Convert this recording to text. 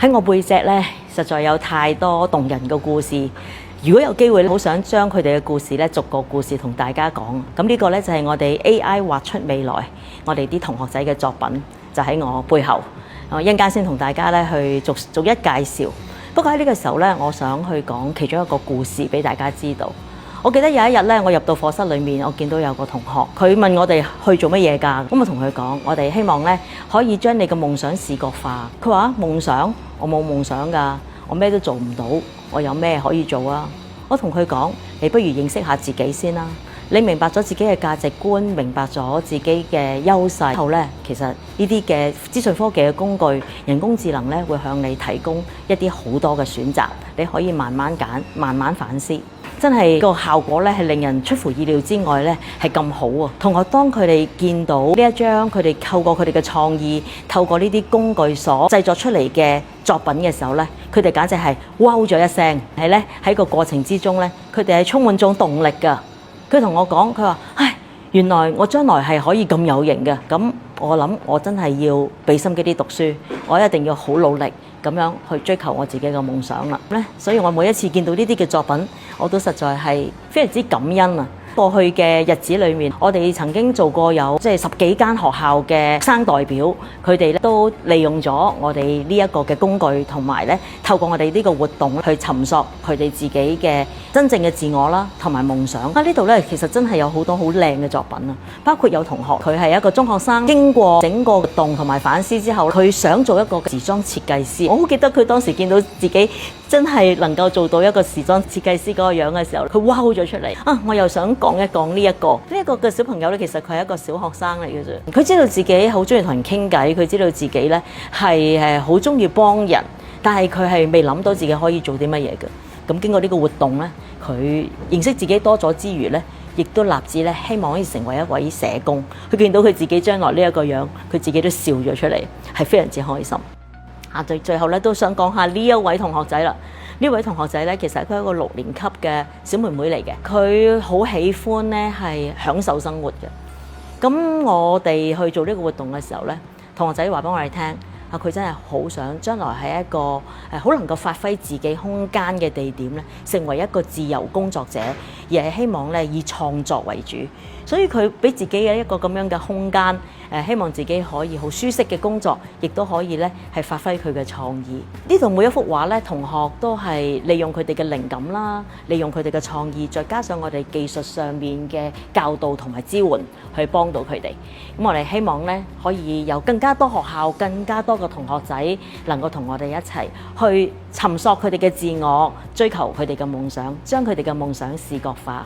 喺我背脊咧，實在有太多動人嘅故事。如果有機會，好想將佢哋嘅故事咧，逐個故事同大家講。咁呢個咧就係我哋 AI 畫出未來，我哋啲同學仔嘅作品就喺我背後。我一陣間先同大家咧去逐一介紹。不過喺呢個時候咧，我想去講其中一個故事俾大家知道。我記得有一日咧，我入到課室裏面，我見到有個同學，佢問我哋去做乜嘢㗎？咁我同佢講，我哋希望咧可以將你嘅夢想視覺化。佢話夢想，我冇夢想㗎，我咩都做唔到，我有咩可以做啊？我同佢講，你不如認識下自己先啦。你明白咗自己嘅價值觀，明白咗自己嘅優勢後咧，其實呢啲嘅資訊科技嘅工具、人工智能咧，會向你提供一啲好多嘅選擇，你可以慢慢揀，慢慢反思。真係個效果咧，係令人出乎意料之外咧，係咁好啊！同學當佢哋見到呢一張佢哋透過佢哋嘅創意，透過呢啲工具所製作出嚟嘅作品嘅時候咧，佢哋簡直係哇咗一聲，係咧喺個過程之中咧，佢哋係充滿種動力㗎。佢同我講，佢話：唉，原來我將來係可以咁有型嘅。咁我諗我真係要俾心機啲讀書，我一定要好努力咁樣去追求我自己嘅夢想啦。所以我每一次見到呢啲嘅作品，我都實在係非常之感恩啊！過去嘅日子裏面，我哋曾經做過有10幾間學校嘅學生代表，佢哋咧都利用咗我哋呢一個嘅工具，同埋咧透過我哋呢個活動去尋索佢哋自己嘅真正嘅自我啦，同埋夢想。呢度咧其實真係有好多好靚嘅作品啊！包括有同學佢係一個中學生，經過整個活動同埋反思之後，佢想做一個時裝設計師。我好記得佢當時見到自己真係能夠做到一個時裝設計師嗰個樣嘅時候，佢wow咗出嚟啊！我又想講一講呢一個嘅小朋友咧，其實佢係一個小學生嚟嘅啫。佢知道自己好中意同人傾偈，佢知道自己咧係好中意幫人，但係佢係未諗到自己可以做啲乜嘢嘅。咁經過呢個活動咧，佢認識自己多咗之餘咧，亦都立志咧希望可以成為一位社工。佢見到佢自己將來呢一個樣，佢自己都笑咗出嚟，係非常之開心。最後咧都想講下呢一位同學仔啦。呢位同學仔咧，其實佢係一個6年級嘅小妹妹嚟嘅，佢好喜歡咧係享受生活嘅。咁我哋去做呢個活動嘅時候咧，同學仔話俾我哋聽，佢真係好想將來係一個好能夠發揮自己空間嘅地點咧，成為一個自由工作者，而係希望咧以創作為主。所以佢俾自己嘅一個咁樣嘅空間，希望自己可以好舒適嘅工作，亦都可以咧係發揮佢嘅創意。呢度每一幅畫咧，同學都係利用佢哋嘅靈感啦，利用佢哋嘅創意，再加上我哋技術上面嘅教導同埋支援，去幫到佢哋。咁我哋希望咧可以有更加多學校、更加多嘅同學仔能夠同我哋一齊去尋索佢哋嘅自我，追求佢哋嘅夢想，將佢哋嘅夢想視覺化。